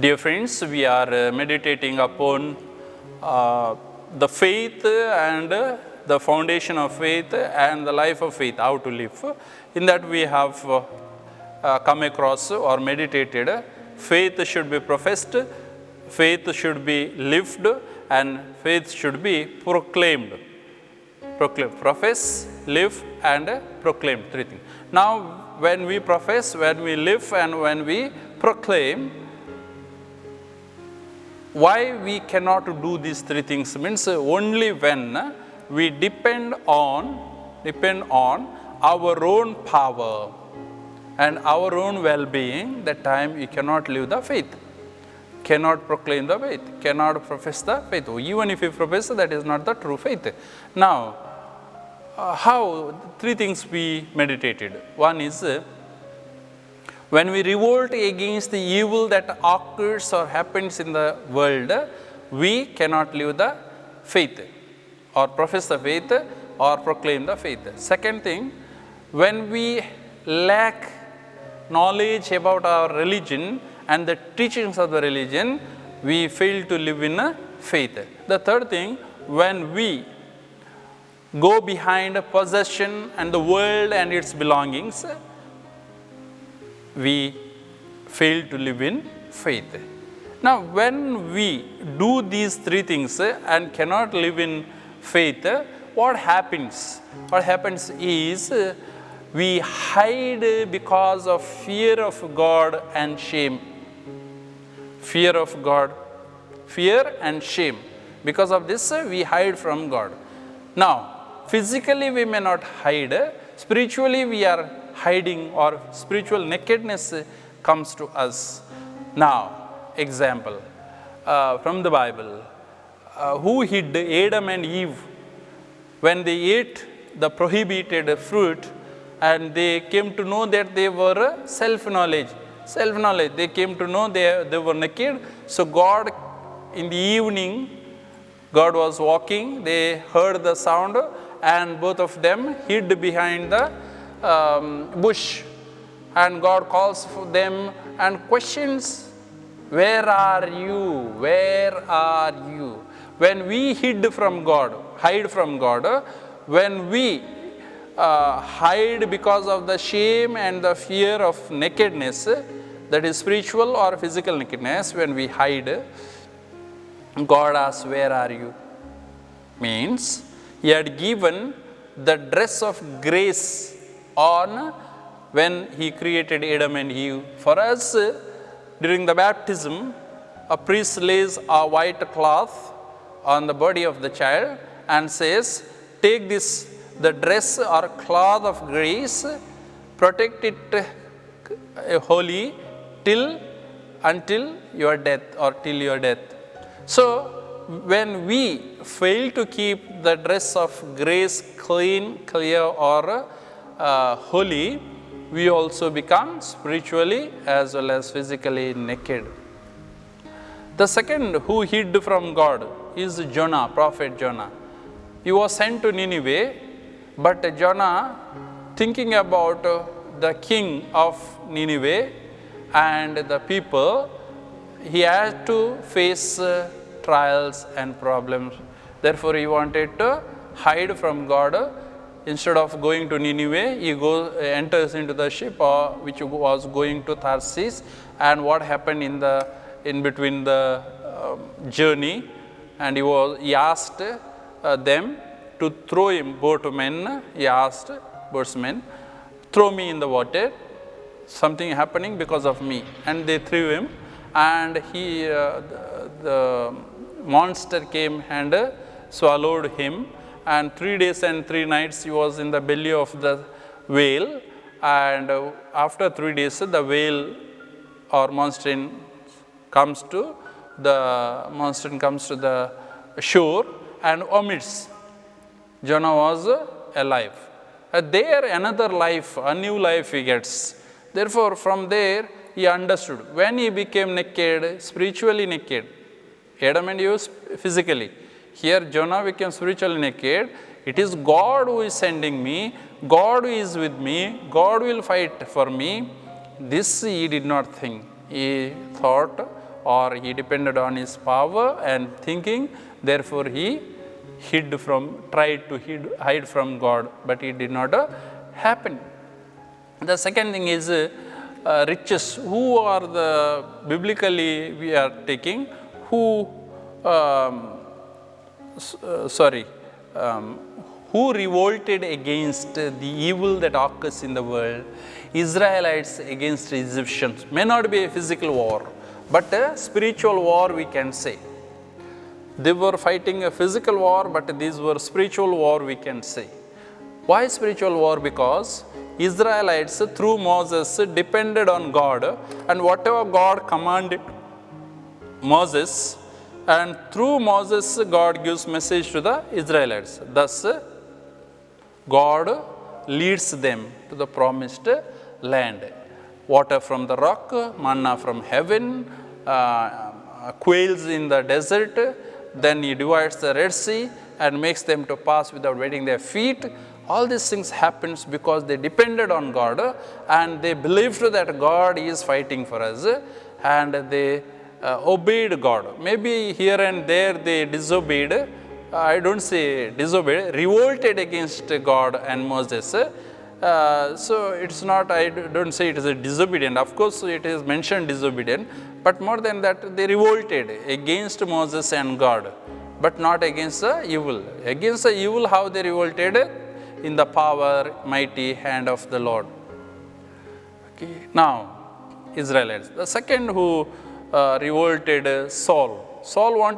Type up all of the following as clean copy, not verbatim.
Dear friends, we are meditating upon the faith and the foundation of faith and the life of faith, how to live. In that we have come across or meditated, faith should be professed, faith should be lived, and faith should be proclaimed. Profess, live, and proclaim, three things. Now, when we profess, when we live, and when we proclaim, why we cannot do these three things means only when we depend on our own power and our own well-being, that time we cannot live the faith, cannot proclaim the faith, cannot profess the faith. Even if we profess, that is not the true faith. Now, how three things we meditated. One is, when we revolt against the evil that occurs or happens in the world, we cannot live the faith or profess the faith or proclaim the faith. Second thing, when we lack knowledge about our religion and the teachings of the religion, we fail to live in faith. The third thing, when we go behind possession and the world and its belongings, we fail to live in faith. Now, when we do these three things and cannot live in faith, what happens? What happens is we hide because of fear of God and shame. Fear of God, fear and shame. Because of this, we hide from God. Now, physically we may not hide, spiritually we are hiding, or spiritual nakedness comes to us. Now, example from the Bible, who hid Adam and Eve when they ate the prohibited fruit and they came to know that they were self-knowledge, they came to know they were naked. So God, in the evening, God was walking, they heard the sound and both of them hid behind the bush, and God calls for them and questions, where are you? Where are you? When we hide from God, when we hide because of the shame and the fear of nakedness, that is spiritual or physical nakedness, when we hide, God asks, where are you? Means He had given the dress of grace on when He created Adam and Eve. For us, during the baptism, a priest lays a white cloth on the body of the child and says, take this, the dress or cloth of grace, protect it holy until your death or till your death. So, when we fail to keep the dress of grace clean, clear, or holy, we also become spiritually as well as physically naked. The second who hid from God is Jonah, prophet Jonah. He was sent to Nineveh, but Jonah, thinking about the king of Nineveh and the people, he had to face trials and problems. Therefore, he wanted to hide from God. Instead of going to Nineveh, he enters into the ship which was going to Tarsus. And what happened in between the journey? And he asked them to throw him, boatmen. He asked boatmen, throw me in the water. Something happening because of me. And they threw him, and the monster came and swallowed him. And 3 days and 3 nights he was in the belly of the whale, and after 3 days the whale or monster comes to the shore and vomits. Jonah was alive. There another life, a new life he gets. Therefore, from there he understood. When he became naked, spiritually naked, Adam and Eve physically, here Jonah became spiritually naked. It is God who is sending me, God who is with me, God will fight for me. This he did not think. He thought, or he depended on his power and thinking, therefore he tried to hide from God, but it did not happen. The second thing is riches. Who are the, biblically we are taking, who revolted against the evil that occurs in the world? Israelites against Egyptians. May not be a physical war, but a spiritual war we can say. They were fighting a physical war, but these were spiritual war we can say. Why spiritual war? Because Israelites through Moses depended on God, and whatever God commanded Moses, and through Moses God gives message to the Israelites. Thus God leads them to the promised land. Water from the rock, manna from heaven, quails in the desert. Then he divides the Red Sea and makes them to pass without wetting their feet. All these things happens because they depended on God and they believed that God is fighting for us, and they obeyed God. Maybe here and there they disobeyed. I don't say disobeyed, revolted against God and Moses. So it's not, I don't say it is a disobedient. Of course, it is mentioned disobedient, but more than that, they revolted against Moses and God, but not against the evil. Against the evil, how they revolted? In the power, mighty hand of the Lord. Okay. Now, Israelites. The second who revolted, Saul. Saul was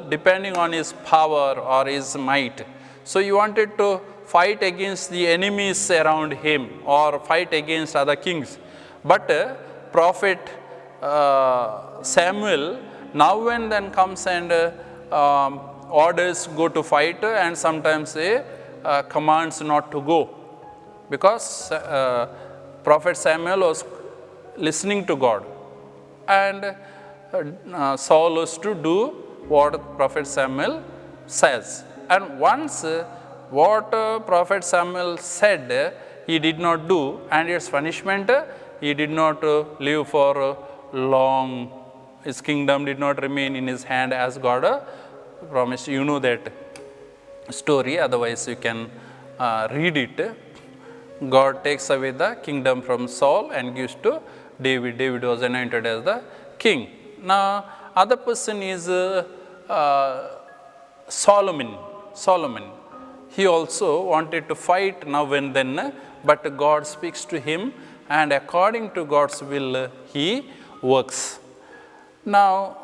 depending on his power or his might. So he wanted to fight against the enemies around him or fight against other kings. But prophet Samuel now and then comes and orders go to fight, and sometimes commands not to go, because prophet Samuel was listening to God, and Saul was to do what prophet Samuel says. And once what prophet Samuel said, he did not do, and its punishment, he did not live for long. His kingdom did not remain in his hand as God promised. You know that story, otherwise you can read it. God takes away the kingdom from Saul and gives to David. David was anointed as the king. Now, other person is Solomon. He also wanted to fight now and then, but God speaks to him, and according to God's will, he works. Now,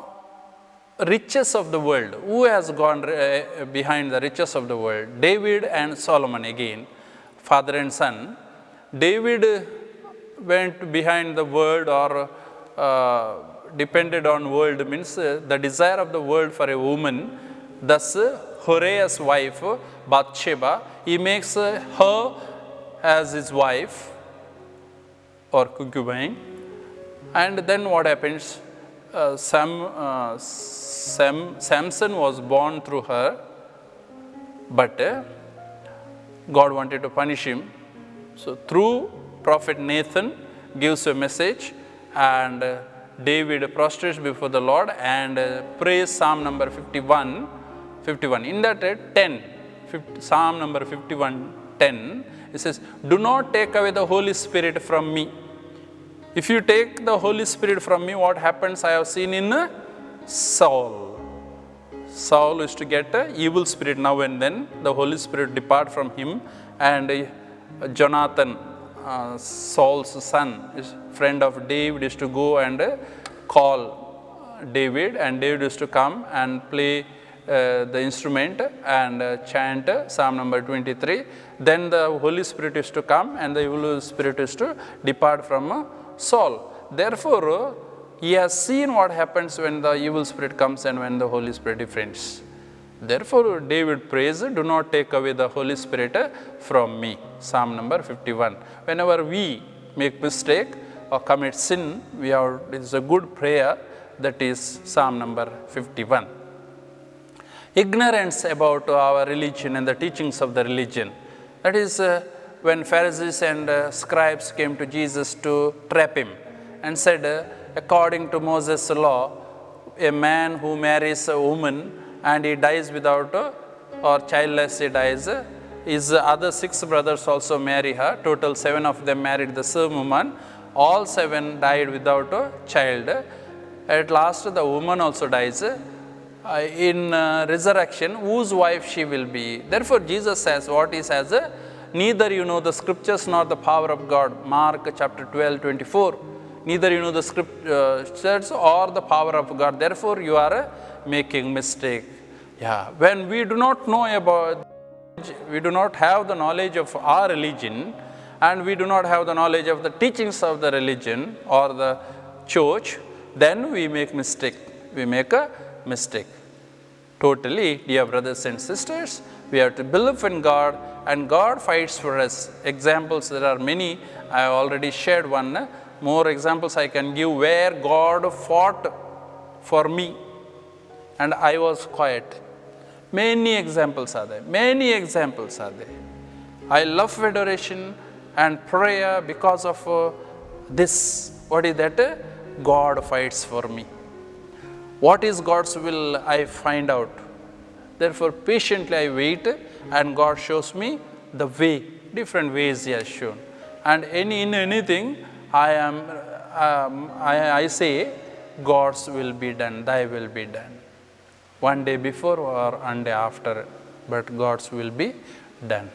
riches of the world. Who has gone behind the riches of the world? David and Solomon again, father and son. David went behind the world, or depended on world, means the desire of the world for a woman. Thus, Uriah's wife, Bathsheba, he makes her as his wife or concubine. And then what happens? Samson was born through her, but God wanted to punish him. So through prophet Nathan gives a message, and David prostrates before the Lord and prays Psalm number 51. In that Psalm number 51:10, it says, "Do not take away the Holy Spirit from me." If you take the Holy Spirit from me, what happens? I have seen in Saul. Saul used to get an evil spirit now and then. The Holy Spirit depart from him, and Jonathan, Saul's son, his friend of David, used to go and call David, and David used to come and play the instrument and chant Psalm number 23. Then the Holy Spirit is to come, and the evil spirit is to depart from Saul. Therefore, he has seen what happens when the evil spirit comes and when the Holy Spirit defends. Therefore, David prays, "Do not take away the Holy Spirit from me." Psalm number 51. Whenever we make mistake or commit sin, it is a good prayer, that is Psalm number 51. Ignorance about our religion and the teachings of the religion. That is when Pharisees and scribes came to Jesus to trap him. and said, according to Moses' law, a man who marries a woman and he dies without or childless he dies, his other 6 brothers also marry her. Total 7 of them married the same woman. All 7 died without a child. At last the woman also dies. In resurrection, whose wife she will be? Therefore Jesus says what he says, neither you know the scriptures nor the power of God. Mark chapter 12, 24. Neither you know the scriptures or the power of God. Therefore you are making mistake. Yeah, when we do not know about, we do not have the knowledge of our religion, and we do not have the knowledge of the teachings of the religion or the church, then we make mistake. We make a mistake. Totally, dear brothers and sisters, we have to believe in God, and God fights for us. Examples, there are many. I have already shared one. More examples I can give where God fought for me and I was quiet. Many examples are there. Many examples are there. I love adoration and prayer because of this. What is that? God fights for me. What is God's will, I find out. Therefore, patiently I wait, and God shows me the way. Different ways He has shown. And in anything, I say, God's will be done, Thy will be done. One day before or one day after, but God's will be done.